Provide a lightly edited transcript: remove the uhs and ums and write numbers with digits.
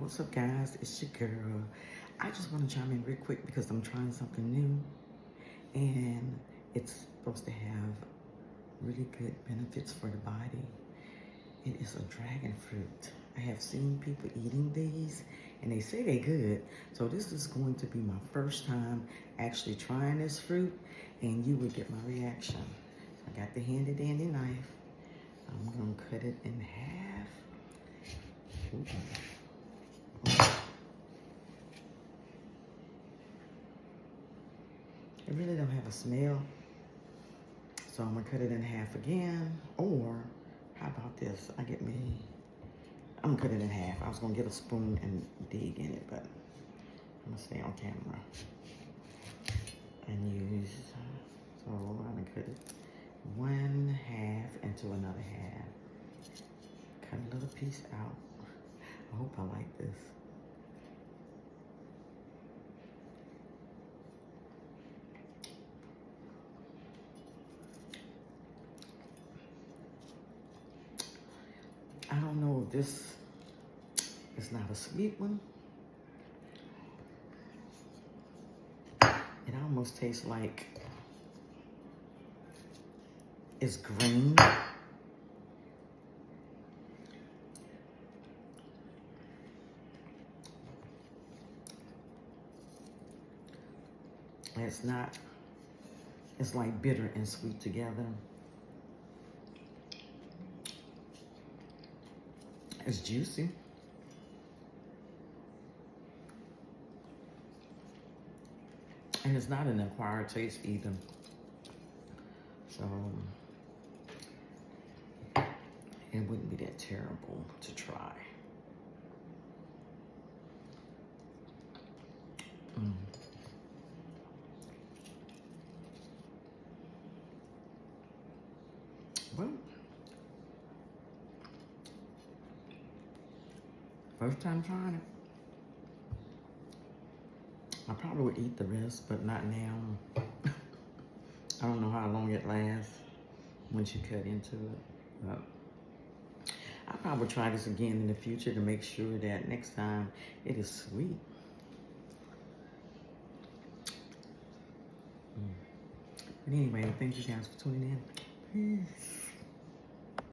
What's up, guys? It's your girl. I just want to chime in real quick because I'm trying something new, and it's supposed to have really good benefits for the body. It is a dragon fruit. I have seen people eating these, and they say they're good. So this is going to be my first time actually trying this fruit, and you will get my reaction. I got the handy dandy knife. I'm gonna cut it in half. Ooh. It really don't have a smell, so I'm gonna cut it in half again. Or how about this? I'm gonna cut it in half. I was gonna get a spoon and dig in it, but I'm gonna stay on camera and use. So I'm gonna cut it one half into another half. Cut a little piece out. I hope I like this. I don't know if this is not a sweet one. It almost tastes like it's green. It's not, it's like bitter and sweet together. It's juicy. And it's not an acquired taste either. So it wouldn't be that terrible to try. Well, first time trying it. I probably would eat the rest, but not now. I don't know how long it lasts once you cut into it. But I'll probably try this again in the future to make sure that next time it is sweet. But anyway, thank you guys for tuning in. Peace.